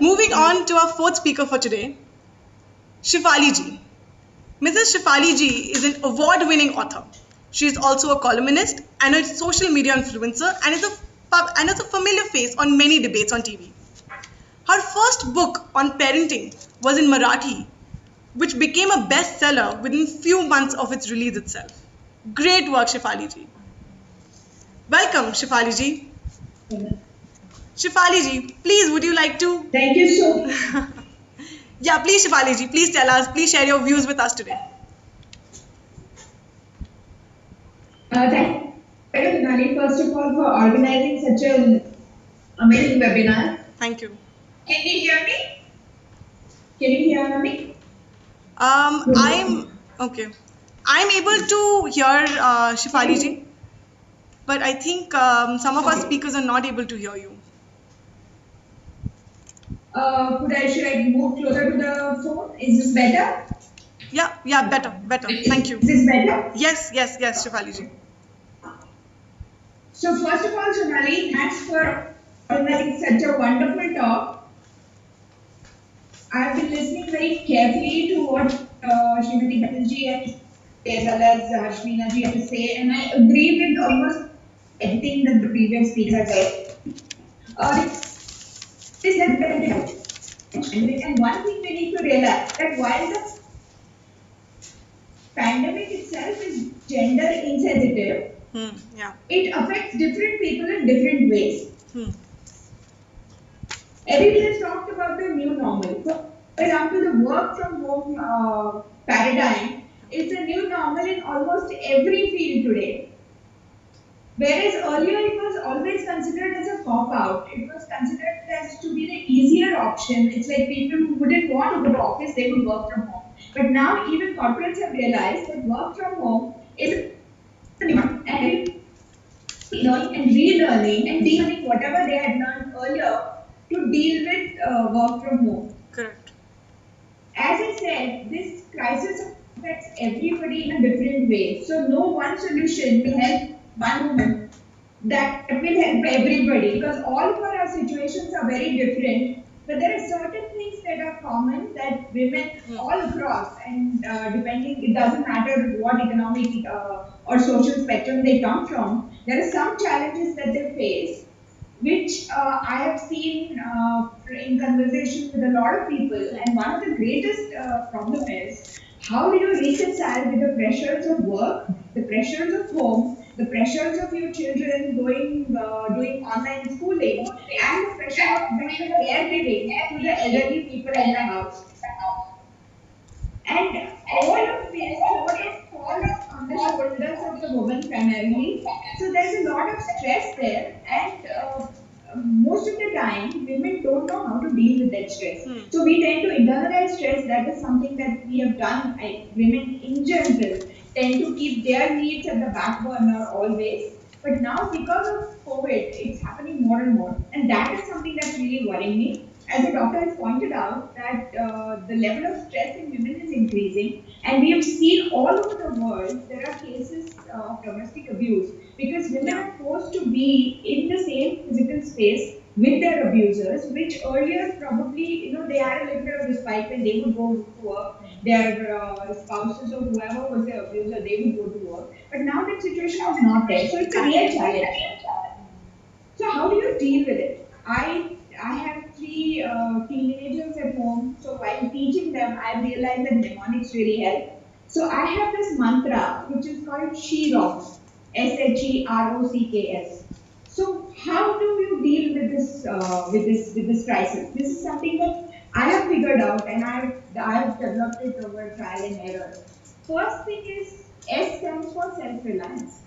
Moving on to our fourth speaker for today, Shefali ji. Mrs. Shefali ji is an award-winning author. She is also a columnist and a social media influencer and is a familiar face on many debates on TV. Her first book on parenting was in Marathi, which became a bestseller within few months of its release itself. Great work, Shefali ji. Welcome, Shefali ji. Shefali ji, please, would you like to? Thank you so much. Yeah, please, Shefali ji, please tell us, please share your views with us today. Thank you, Nani, first of all, for organizing such an amazing webinar. Thank you. Can you hear me? Can you hear me? I'm able to hear Shefali ji, but I think some of our speakers are not able to hear you. Should I move closer to the phone? Is this better? Yeah, better. Thank you. Is this better? Yes, Shefali ji. So first of all, Sonali, thanks for organizing such a wonderful talk. I've been listening very carefully to what Srimati Patel ji and as well as Harshmina ji had to say, and I agree with almost everything that the previous speaker said. And one thing we need to realize that while the pandemic itself is gender insensitive, it affects different people in different ways. Everybody has talked about the new normal. So, for example, the work from home paradigm is the new normal in almost every field today. Whereas earlier it was always considered as a cop-out. It was considered as to be the easier option. It's like people who wouldn't want to go to office, they would work from home. But now even corporates have realized that work from home is and learning and relearning and de-learning whatever they had learned earlier to deal with work from home. Correct. As I said, this crisis affects everybody in a different way. So no one solution will help one woman. That will help everybody because all of our situations are very different. But there are certain things that are common that women all across and depending, it doesn't matter what economic or social spectrum they come from, there are some challenges that they face, which I have seen in conversation with a lot of people. And one of the greatest problem is how do you reconcile with the pressures of work, the pressures of home, the pressures of your children doing online schooling, and the pressure of doing caregiving to the elderly people in the house. And all of this sort of falls on the shoulders of the woman primarily. So there's a lot of stress there, and most of the time women don't know how to deal with that stress. So we tend to internalize stress. That is something that we have done. Women in general tend to keep their needs at the back burner always. But now because of COVID, it's happening more and more. And that is something that's really worrying me. As the doctor has pointed out, that the level of stress in women is increasing. And we have seen all over the world, there are cases of domestic abuse because women are forced to be in the same physical space with their abusers, which earlier probably, they had a little bit of respite and they would go to work. Their spouses or whoever was their abuser, they would go to work. But now that situation is not there. So it's a real challenge. So how do you deal with it? I have three teenagers at home. So while teaching them, I realized that mnemonics really help. So I have this mantra, which is called She Rocks. SHEROCKS. So how do you deal with this crisis? This is something that I have figured out, and I have developed it over trial and error. First thing is S stands for self-reliance.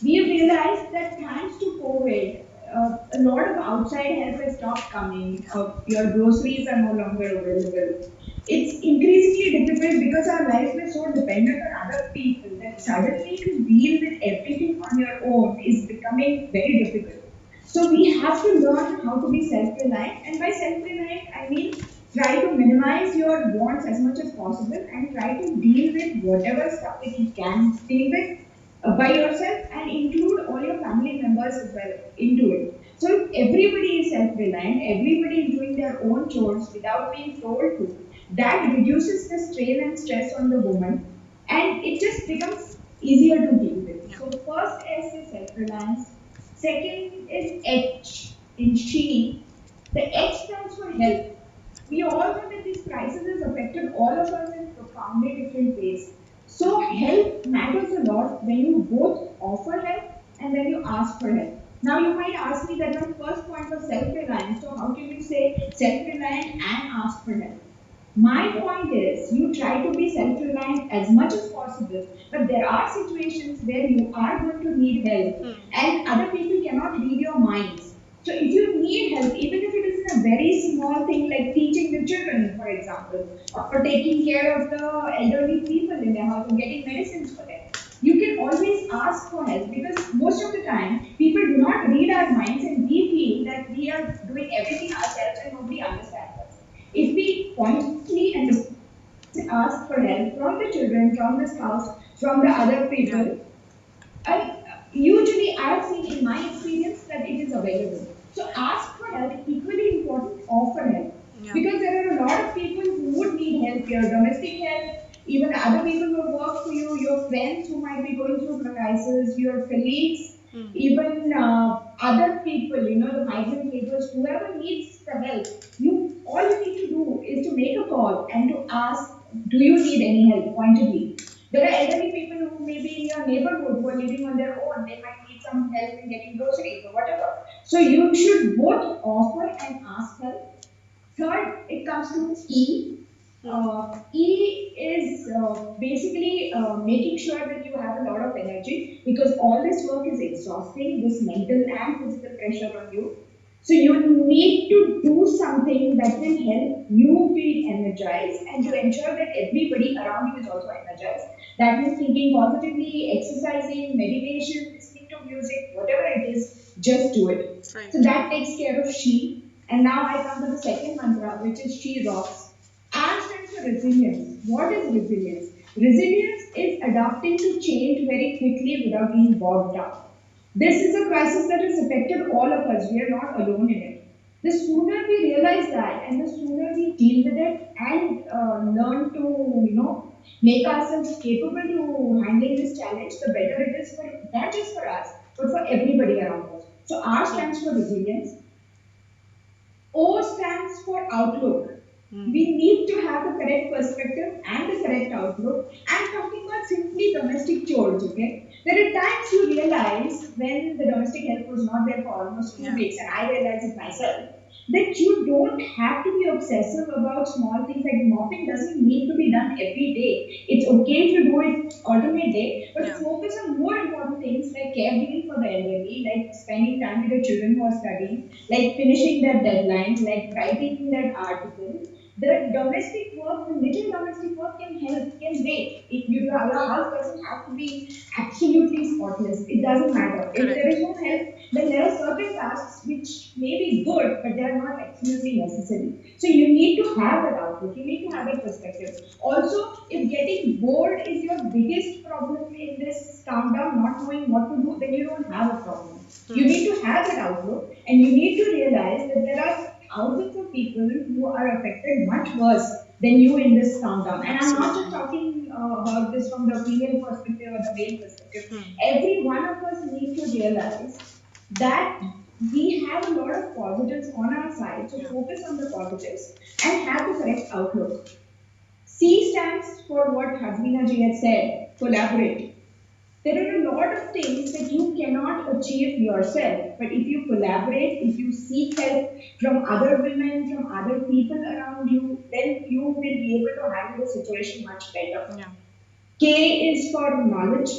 We have realized that thanks to COVID, a lot of outside help has stopped coming. Your groceries are no longer available. It's increasingly difficult because our lives were so dependent on other people that suddenly to deal with everything on your own is becoming very difficult. So we have to learn how to be self-reliant, and by self-reliant I mean try to minimize your wants as much as possible and try to deal with whatever stuff that you can deal with by yourself and include all your family members as well into it. So everybody is self-reliant, everybody is doing their own chores without being told to, that reduces the strain and stress on the woman, and it just becomes easier to deal with. Yeah. So first S is self-reliance, second is H in she. The H stands for health. We all know that this crisis has affected all of us in profoundly different ways. So help matters a lot when you both offer help and when you ask for help. Now you might ask me that my first point was self-reliance. So how can you say self-reliant and ask for help? My point is, you try to be self-reliant as much as possible, but there are situations where you are going to need help, and other people cannot read your minds. So if you need help, even if it is in a very small thing like teaching the children, for example, or taking care of the elderly people in their house or getting medicines for them, you can always ask for help, because most of the time people do not read our minds and we feel that we are doing everything ourselves and nobody understands us. If we pointedly and ask for help from the children, from the spouse, from the other people, usually I've seen in my experience that it is available. So ask for help, equally important, offer help. Yeah. Because there are a lot of people who would need help, your domestic help, even other people who work for you, your friends who might be going through crisis, your colleagues, even other people, the migrant laborers, whoever needs the help, all you need to do is to make a call and to ask, do you need any help pointedly? There are elderly people who may be in your neighborhood who are living on their own. They might need some help in getting groceries or whatever. So you should both offer and ask help. Third, it comes to E. E is basically making sure that you have a lot of energy, because all this work is exhausting, this mental and physical pressure on you. So you need to do something that will help you feel energized and to ensure that everybody around you is also energized. That means thinking positively, exercising, meditation, listening to music, whatever it is, just do it. Right. So that takes care of she. And now I come to the second mantra, which is she rocks. R stands for resilience. What is resilience? Resilience is adapting to change very quickly without being bogged down. This is a crisis that has affected all of us. We are not alone in it. The sooner we realize that, and the sooner we deal with it and learn to, make ourselves capable to handling this challenge, the better it is for not just for us, but for everybody around us. So R stands for resilience. O stands for outlook. We need to have the correct perspective and the correct outlook. I'm talking about simply domestic chores, okay? There are times you realize when the domestic help was not there for almost 2 weeks, and I realized it myself, that you don't have to be obsessive about small things like mopping doesn't need to be done every day. It's okay if you do it alternate day, but focus on more important things like caregiving for the elderly, like spending time with your children who are studying, like finishing their deadlines, like writing that article. The domestic work, the little domestic work can help, can wait. If your house doesn't have to be absolutely spotless, it doesn't matter. If there is no help, then there are certain tasks which may be good, but they are not absolutely necessary. So you need to have that outlook, you need to have that perspective. Also, if getting bored is your biggest problem in this countdown, not knowing what to do, then you don't have a problem. You need to have that outlook, and you need to realize that there are thousands of people who are affected much worse than you in this countdown. And I'm not just talking about this from the female perspective or the male perspective. Every one of us needs to realize that we have a lot of positives on our side, so focus on the positives and have the correct outlook. C stands for what Hasbina ji had said, collaborate. There are a lot of things that you cannot achieve yourself, but if you collaborate, if you seek help from other women, from other people around you, then you will be able to handle the situation much better. K is for knowledge.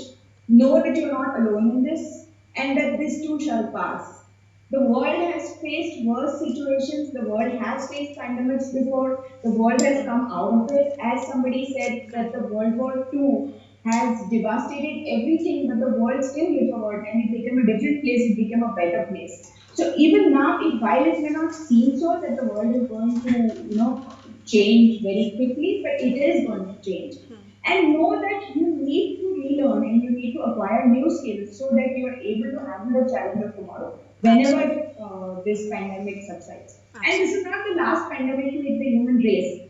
Know that you're not alone in this, and that this too shall pass. The world has faced worse situations, the world has faced pandemics before, the world has come out of it. As somebody said, that the World War II has devastated everything, but the world still recovered and it became a different place, it became a better place. So even now, while it may not seem so that the world is going to, change very quickly, but it is going to change. And know that you need to relearn and you need to acquire new skills so that you are able to handle the challenge of tomorrow. whenever this pandemic subsides. And this is not the last pandemic to hit the human race.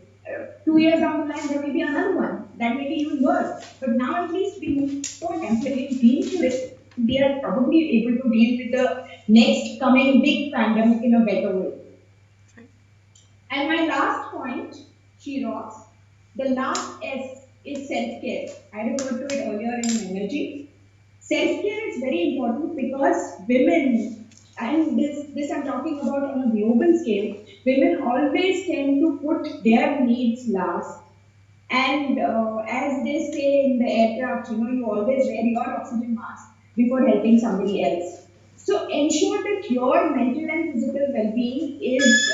2 years down the line, there may be another one that may be even worse. But now at least we move on and we've been through it. We are probably able to deal with the next coming big pandemic in a better way. And my last point, she rocks. The last S is self-care. I referred to it earlier in energy. Self-care is very important because women, and this I'm talking about on a global scale, women always tend to put their needs last. And as they say in the aircraft, you always wear your oxygen mask before helping somebody else. So ensure that your mental and physical well-being is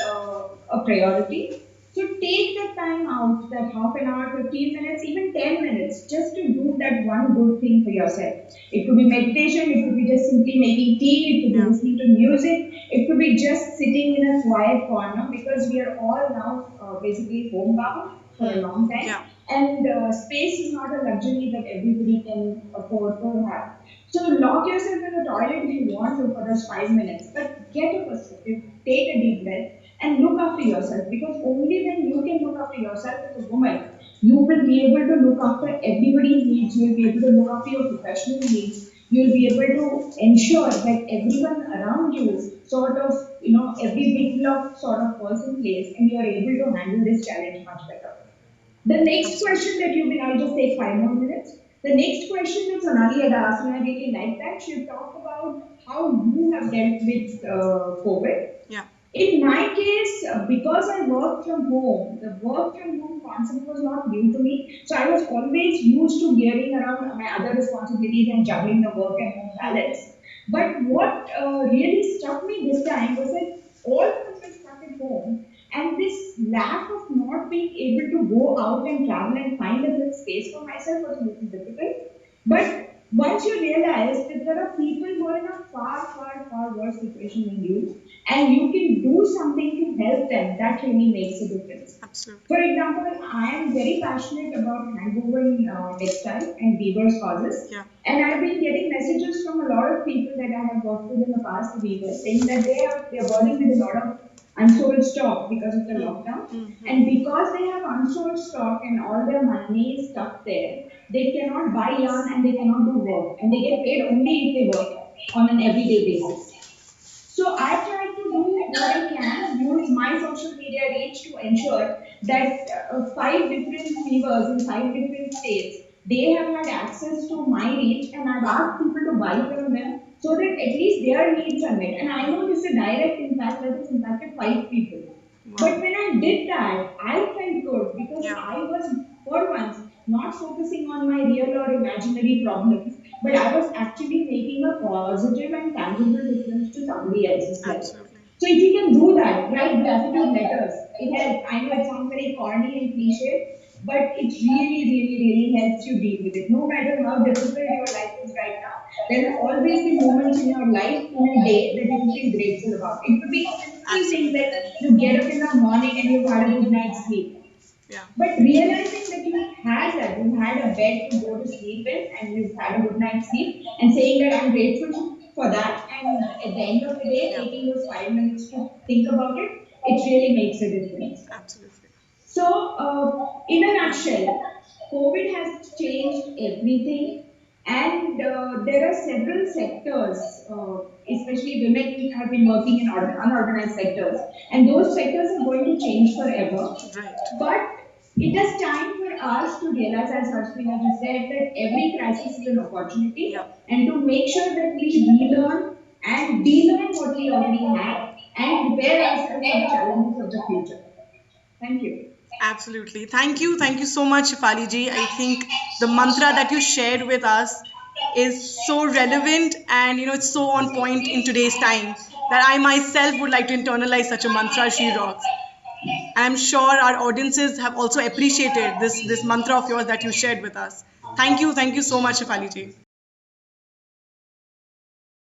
a priority. So take the time out, that half an hour, 15 minutes, even 10 minutes, just to do that one good thing for yourself. It could be meditation, it could be just simply making tea, it could be listening to music, it could be just sitting in a quiet corner, because we are all now basically homebound for a long time. And space is not a luxury that everybody can afford to have. So lock yourself in the toilet if you want to for those 5 minutes, but get a perspective, take a deep breath, and look after yourself, because only when you can look after yourself as a woman, you will be able to look after everybody's needs, you will be able to look after your professional needs, you will be able to ensure that everyone around you sort of, every big block sort of falls in place, and you are able to handle this challenge much better. The next question that I'll just take 5 more minutes. The next question that Sonali had asked, and I really like that, she talked about how you have dealt with COVID. Yeah. In my case, because I worked from home, the work from home concept was not new to me. So I was always used to gearing around my other responsibilities and juggling the work and home balance. But what really struck me this time was that all of us were stuck at home. And this lack of not being able to go out and travel and find a little space for myself was a little difficult. But once you realize that there are people who are in a far, far, far worse situation than you, and you can do something to help them, that really makes a difference. Absolutely. For example, I am very passionate about hand-woven textile and weavers' causes. Yeah. And I've been getting messages from a lot of people that I have worked with in the past, the weavers, saying that they are burning with a lot of unsold stock because of the lockdown. Mm-hmm. And because they have unsold stock and all their money is stuck there, they cannot buy yarn and they cannot do work. And they get paid only if they work on an everyday basis. So I try to do what I can, use my social media reach to ensure that 5 different weavers in 5 different states, they have had access to my reach, and I've asked people to buy from them so that at least their needs are met. And I know this is a direct impact that has impacted 5 people. Wow. But when I did that, I felt good because I was, for once, not focusing on my real or imaginary problems, but I was actually making a positive and tangible difference to somebody else's life. So if you can do that, write gratitude letters. It helps. I know it sounds very corny and cliche, but it really, really, really helps you deal with it. No matter how difficult your life is right now, there will always be moments in your life, in a day, that you feel grateful about. It could be simple things like you get up in the morning and you've had a good night's sleep. Yeah. But realizing that you had a bed to go to sleep in and you've had a good night's sleep, and saying that I'm grateful for that, and at the end of the day, taking those 5 minutes to think about it, it really makes a difference. Absolutely. So, in a nutshell, COVID has changed everything, and there are several sectors, especially women have been working in unorganized sectors, and those sectors are going to change forever. Right. But it is time for us to realize, as Harshmita has said, that every crisis is an opportunity, and to make sure that we relearn and de-learn what we already have and prepare ourselves for the challenges of the future. Thank you. Absolutely. Thank you. Thank you so much, Shefali ji. I think the mantra that you shared with us is so relevant, and it's so on point in today's time that I myself would like to internalize such a mantra. She rocks. I'm sure our audiences have also appreciated this mantra of yours that you shared with us. Thank you so much, Shefali ji.